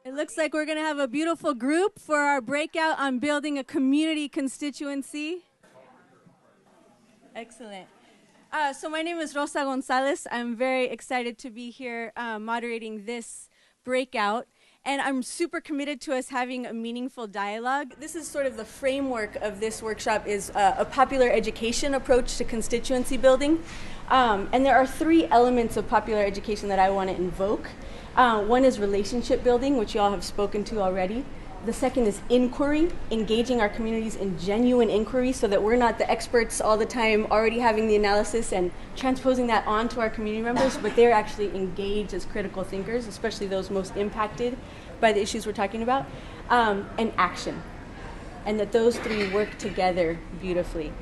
It looks like we're going to have a beautiful group for our breakout on building a community constituency. Excellent. So my name is Rosa Gonzales. I'm very excited to be here moderating this breakout. And I'm super committed to us having a meaningful dialogue. This is sort of the framework of this workshop is a popular education approach to constituency building. And there are three elements of popular education that I want to invoke. One is relationship building, which you all have spoken to already. The second is inquiry, engaging our communities in genuine inquiry so that we're not the experts all the time already having the analysis and transposing that onto our community members, but they're actually engaged as critical thinkers, especially those most impacted by the issues we're talking about, and action. And that those three work together beautifully.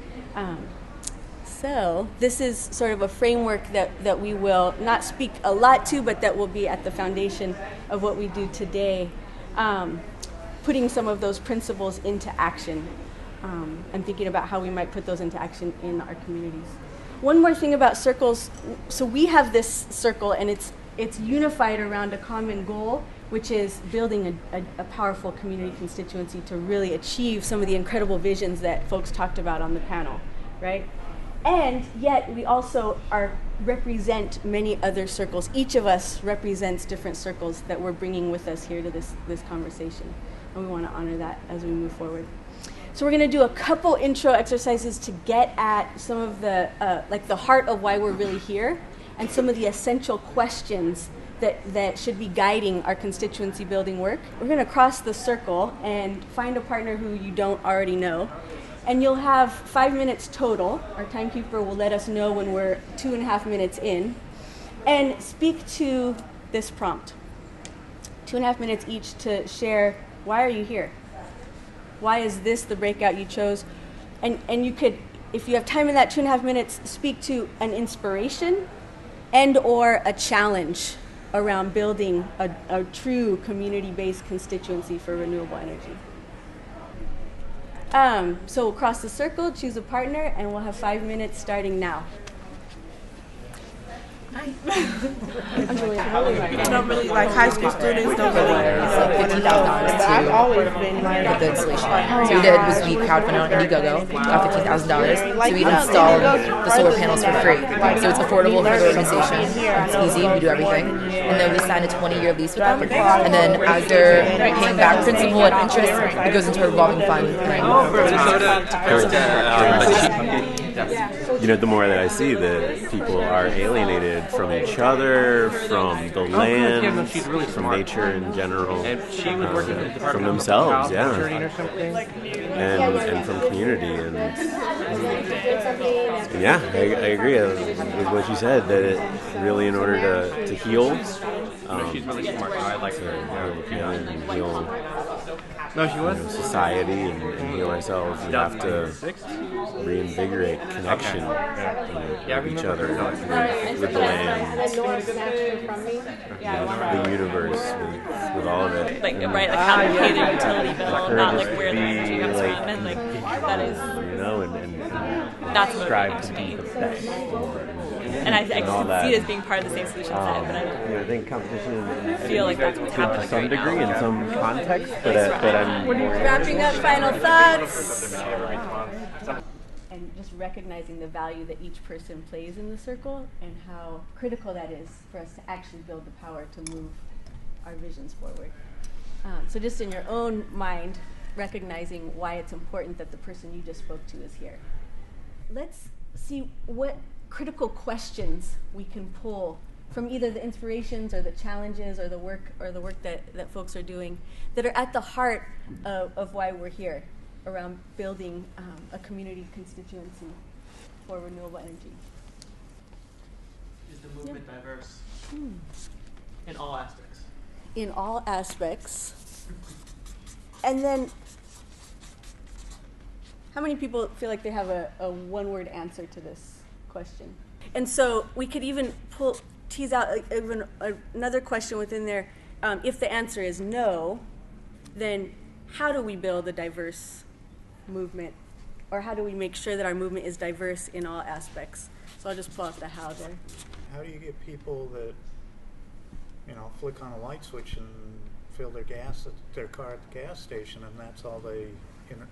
So this is sort of a framework that we will not speak a lot to, but that will be at the foundation of what we do today. Putting some of those principles into action and thinking about how we might put those into action in our communities. One more thing about circles. So we have this circle, and it's unified around a common goal, which is building a powerful community constituency to really achieve some of the incredible visions that folks talked about on the panel, right? And yet we also represent many other circles. Each of us represents different circles that we're bringing with us here to this conversation. And we want to honor that as we move forward. So we're going to do a couple intro exercises to get at some of the, like the heart of why we're really here and some of the essential questions that should be guiding our constituency building work. We're going to cross the circle and find a partner who you don't already know. And you'll have 5 minutes total. Our timekeeper will let us know when we're 2.5 minutes in. And speak to this prompt. 2.5 minutes each to share, why are you here? Why is this the breakout you chose? And you could, if you have time in that 2.5 minutes, speak to an inspiration and or a challenge around building a true community-based constituency for renewable energy. So we'll cross the circle, choose a partner, and we'll have 5 minutes starting now. Hi. Don't really like high school students. Don't really $15,000 to I've always been get like the installation. So we did was we crowdfunded on Indiegogo, got $15,000. So we installed the solar panels for free. So it's affordable for the organization. It's easy. We do everything. And then we signed a 20-year lease with them. And then as they're paying back principal and interest, it goes into a revolving fund. You know, the more that I see that people are alienated from each other, from the land, from nature in general, from themselves, and from community. And yeah, I agree with what you said, that it really, in order to heal, she's really smart. I like her. And heal society and heal ourselves, we have to reinvigorate connection with each other, with the land, the universe, with all of it. Like, right, like how to pay their utility bill, not like where the energy comes from, and like that is, that's what strive to be the best. And I see it as being part of the same solution set, but I think competition feel like that's what's happening to some right degree now. in some context, but I'm Wrapping up, final thoughts. And just recognizing the value that each person plays in the circle and how critical that is for us to actually build the power to move our visions forward. So just in your own mind, recognizing why it's important that the person you just spoke to is here. Let's see what critical questions we can pull from either the inspirations or the challenges or the work that folks are doing that are at the heart of why we're here around building a community constituency for renewable energy. Is the movement diverse in all aspects? In all aspects. And then, how many people feel like they have a one-word answer to this question? And so we could even tease out even another question within there. If the answer is no, then how do we build a diverse movement? Or how do we make sure that our movement is diverse in all aspects? So I'll just pull out the how there. How do you get people that, flick on a light switch and fill their car at the gas station, and that's all they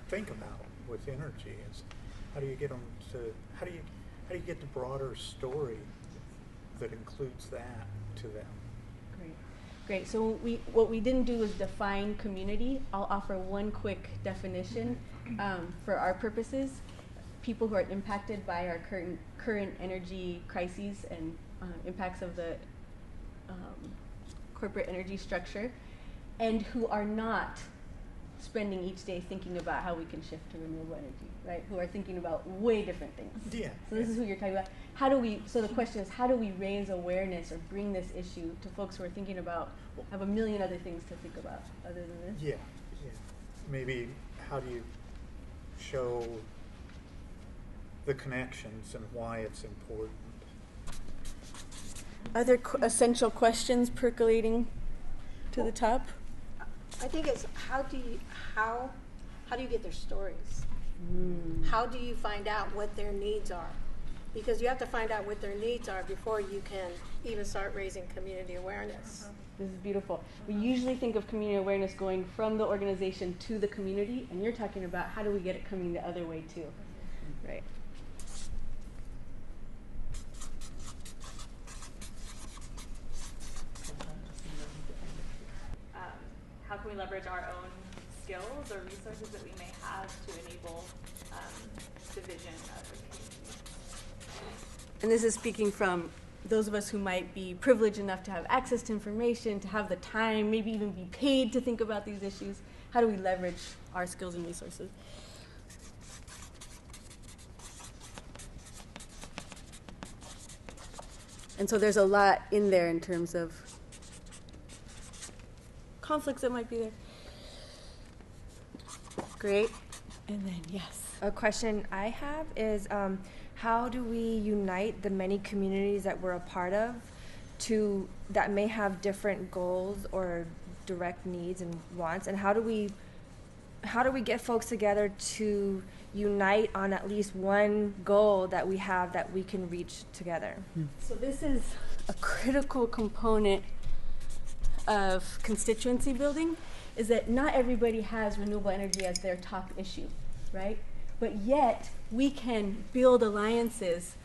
think about with energy. Is how do you get them to how do you get the broader story that includes that to them? Great. So what we didn't do is define community. I'll offer one quick definition for our purposes. People who are impacted by our current energy crises and impacts of the corporate energy structure, and who are not spending each day thinking about how we can shift to renewable energy, right? Who are thinking about way different things. Yeah. So this is who you're talking about. So the question is, how do we raise awareness or bring this issue to folks who are thinking about, have a million other things to think about other than this? Yeah. Maybe how do you show the connections and why it's important? Other essential questions percolating to the top? I think it's how do you get their stories? How do you find out what their needs are? Because you have to find out what their needs are before you can even start raising community awareness. This is beautiful. We usually think of community awareness going from the organization to the community, and you're talking about how do we get it coming the other way too, right? How can we leverage our own skills or resources that we may have to enable the vision of the community? And this is speaking from those of us who might be privileged enough to have access to information, to have the time, maybe even be paid to think about these issues. How do we leverage our skills and resources? And so there's a lot in there in terms of conflicts that might be there. Great. And then, yes. A question I have is how do we unite the many communities that we're a part of that may have different goals or direct needs and wants, and how do we get folks together to unite on at least one goal that we have that we can reach together? So this is a critical component of constituency building, is that not everybody has renewable energy as their top issue, right? But yet we can build alliances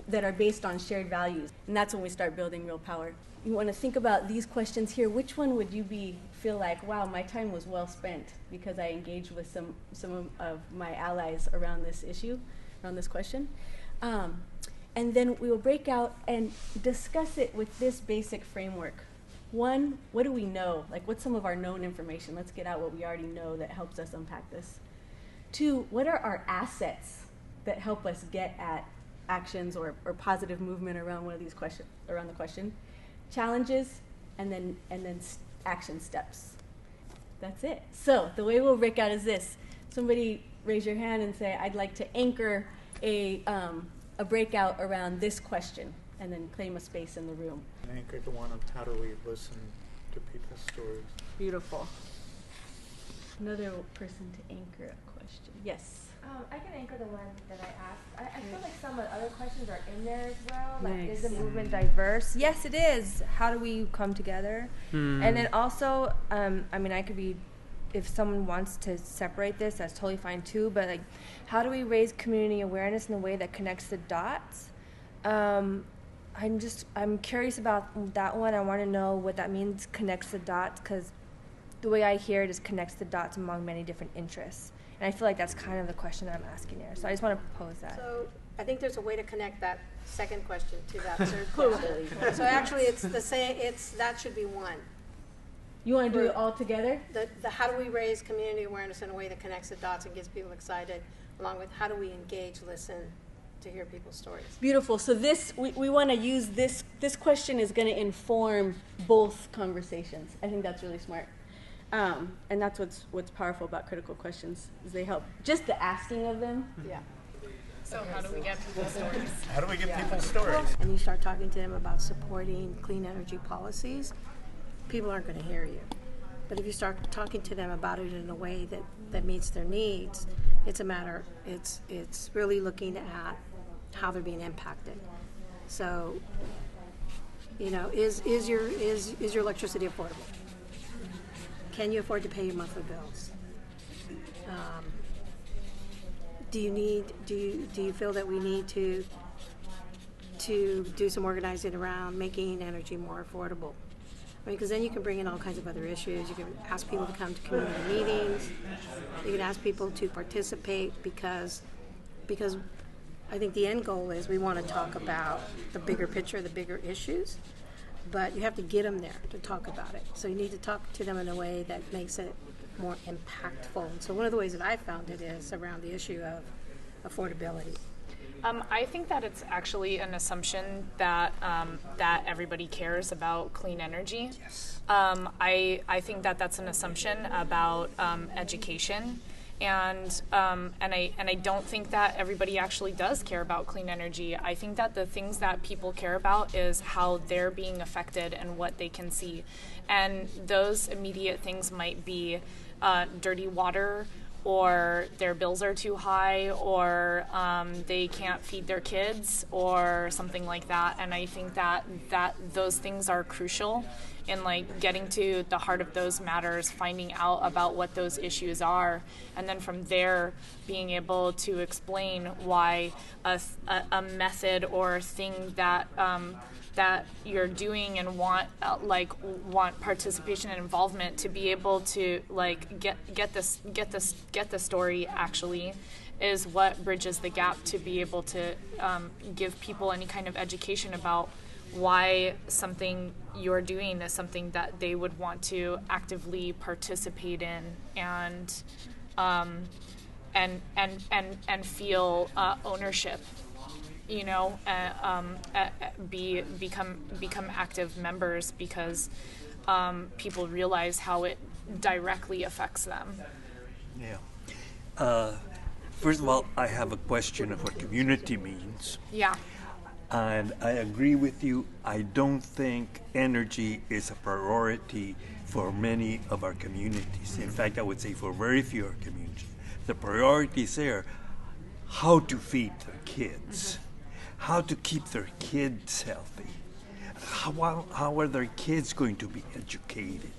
that are based on shared values, and that's when we start building real power. You want to think about these questions here. Which one would you feel like, wow, my time was well spent because I engaged with some of my allies around this issue, around this question? And then we will break out and discuss it with this basic framework. One, what do we know? Like, what's some of our known information? Let's get out what we already know that helps us unpack this. Two, what are our assets that help us get at actions or positive movement around one of these questions, around the question? Challenges, and then action steps. That's it. So the way we'll break out is this. Somebody raise your hand and say, I'd like to anchor a breakout around this question, and then claim a space in the room. And anchor the one of how do we listen to people's stories. Beautiful. Another person to anchor a question. Yes. I can anchor the one that I asked. I feel like some of the other questions are in there as well. Like, Nice. is the movement diverse? Yes, it is. How do we come together? And then also, I could be, if someone wants to separate this, that's totally fine too. But like, how do we raise community awareness in a way that connects the dots? I'm curious about that one. I want to know what that means, connects the dots, because the way I hear it is connects the dots among many different interests. And I feel like that's kind of the question that I'm asking here. So I just want to propose that. So I think there's a way to connect that second question to that third question. So actually it's the same, that should be one. You want to do it all together? The how do we raise community awareness in a way that connects the dots and gets people excited, along with how do we engage, listen, to hear people's stories. Beautiful. So this, we want to use this question is going to inform both conversations. I think that's really smart. And that's what's powerful about critical questions, is they help. Just the asking of them. Yeah. So how do we get people's stories? How do we get people's stories? And you start talking to them about supporting clean energy policies, people aren't going to hear you. But if you start talking to them about it in a way that meets their needs, it's really looking at how they're being impacted. So, is your electricity affordable? can you afford to pay your monthly bills? Do you feel that we need to do some organizing around making energy more affordable? I mean, because then you can bring in all kinds of other issues. You can ask people to come to community meetings. You can ask people to participate because I think the end goal is we want to talk about the bigger picture, the bigger issues, but you have to get them there to talk about it. So you need to talk to them in a way that makes it more impactful. And so one of the ways that I found it is around the issue of affordability. I think that it's actually an assumption that that everybody cares about clean energy. Yes. I think that that's an assumption about education, and I don't think that everybody actually does care about clean energy. I think that the things that people care about is how they're being affected and what they can see, and those immediate things might be dirty water, or their bills are too high, or they can't feed their kids, or something like that. And I think that those things are crucial in like getting to the heart of those matters, finding out about what those issues are, and then from there being able to explain why a method or thing that that you're doing and want participation and involvement to be able to like get the story actually is what bridges the gap to be able to give people any kind of education about why something you're doing is something that they would want to actively participate in and feel ownership, you know, become active members because people realize how it directly affects them. Yeah. First of all, I have a question of what community means. Yeah. And I agree with you. I don't think energy is a priority for many of our communities. In fact, I would say for very few of our communities. The priorities there, how to feed their kids, how to keep their kids healthy, how are their kids going to be educated.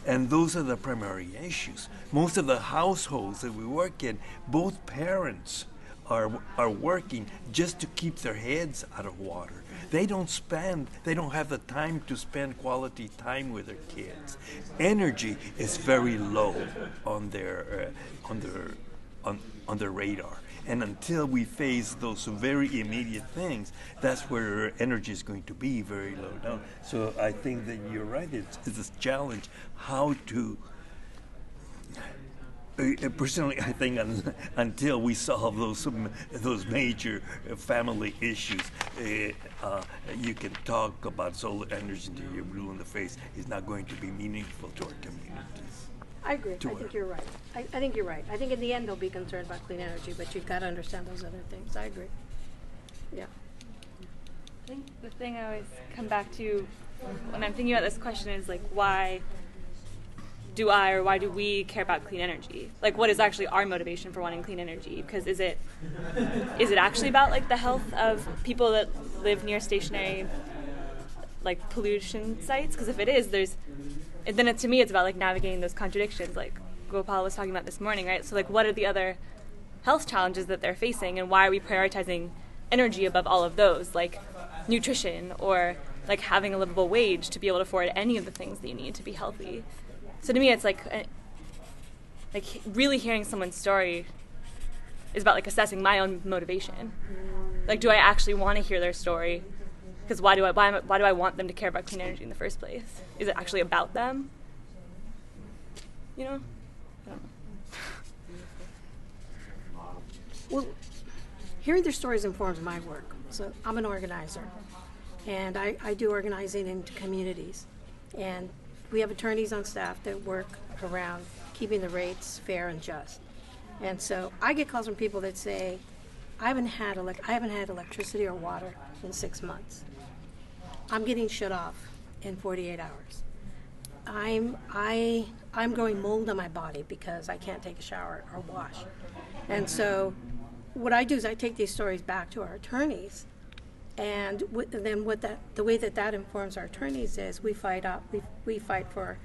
And those are the primary issues. Most of the households that we work in, both parents are working just to keep their heads out of water. They don't have the time to spend quality time with their kids. Energy is very low on their radar. And until we face those very immediate things, that's where energy is going to be very low down. So I think that you're right. It's a challenge how to. Personally, I think until we solve those major family issues, you can talk about solar energy until you're blue in the face. It's not going to be meaningful to our communities. I agree. I think you're right. I think you're right. I think in the end they'll be concerned about clean energy, but you've got to understand those other things. I agree. Yeah. I think the thing I always come back to when I'm thinking about this question is like, why do we care about clean energy? Like, what is actually our motivation for wanting clean energy? Because is it actually about like the health of people that live near stationary like pollution sites? Because if it is, then to me it's about like navigating those contradictions like Gopal was talking about this morning, right? So like, what are the other health challenges that they're facing, and why are we prioritizing energy above all of those, like nutrition or like having a livable wage to be able to afford any of the things that you need to be healthy? So to me, it's like really hearing someone's story is about like assessing my own motivation. Like, do I actually want to hear their story? Because why do I want them to care about clean energy in the first place? Is it actually about them? You know? I don't know. Well, hearing their stories informs my work. So I'm an organizer, and I do organizing in communities. And we have attorneys on staff that work around keeping the rates fair and just. And so I get calls from people that say, I haven't had electricity or water in 6 months. I'm getting shut off in 48 hours. I'm growing mold on my body because I can't take a shower or wash. And so what I do is I take these stories back to our attorneys, and then the way that informs our attorneys is we fight for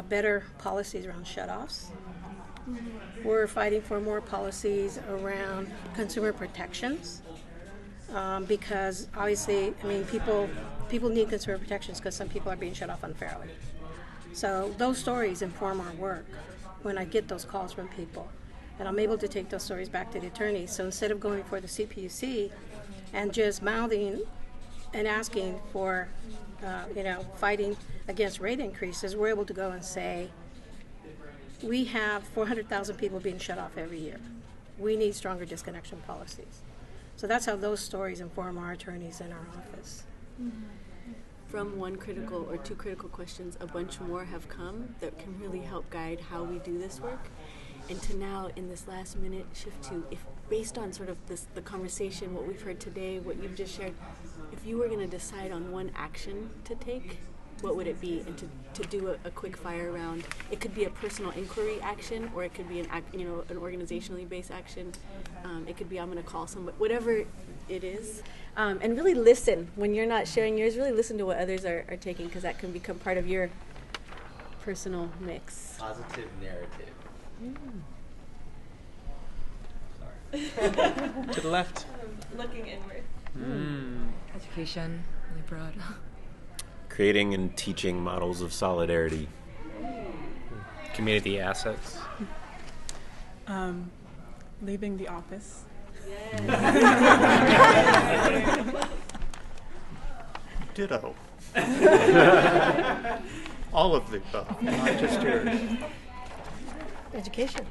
better policies around shutoffs. We're fighting for more policies around consumer protections because obviously, I mean, people need consumer protections because some people are being shut off unfairly. So those stories inform our work when I get those calls from people. And I'm able to take those stories back to the attorneys. So instead of going for the CPUC and just mouthing and asking for, fighting against rate increases, we're able to go and say, we have 400,000 people being shut off every year. We need stronger disconnection policies. So that's how those stories inform our attorneys in our office. From one critical or two critical questions, a bunch more have come that can really help guide how we do this work. And to now, in this last minute, shift to, if based on sort of the conversation, what we've heard today, what you've just shared, if you were going to decide on one action to take, what would it be? And to do a quick fire round. It could be a personal inquiry action, or it could be an organizationally based action. It could be, I'm going to call somebody, whatever it is. And really listen. When you're not sharing yours, really listen to what others are taking, because that can become part of your personal mix. Positive narrative. To the left. Looking inward. Education, really broad. Creating and teaching models of solidarity. Community assets. Leaving the office. Ditto. All of the above, not just yours. Education.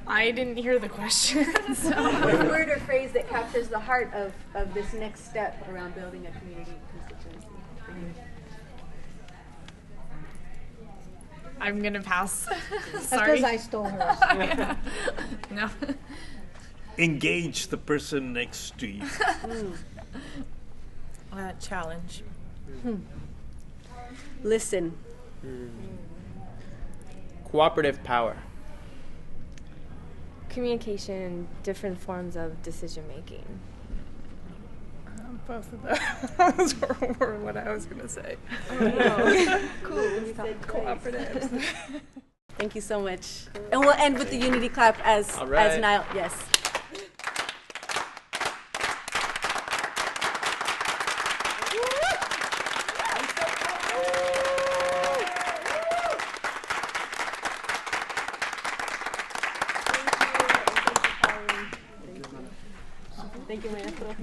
I didn't hear the question. So. One word or phrase that captures the heart of this next step around building a community constituency. I'm gonna pass. That's Sorry. because I stole hers. No. Engage the person next to you. Challenge. Listen. Cooperative power. Communication, different forms of decision making. Both of those were what I was going to say. Cool. Cooperatives. Thank you so much. And we'll end with the unity clap as Niall. Yes. Thank you, maestro.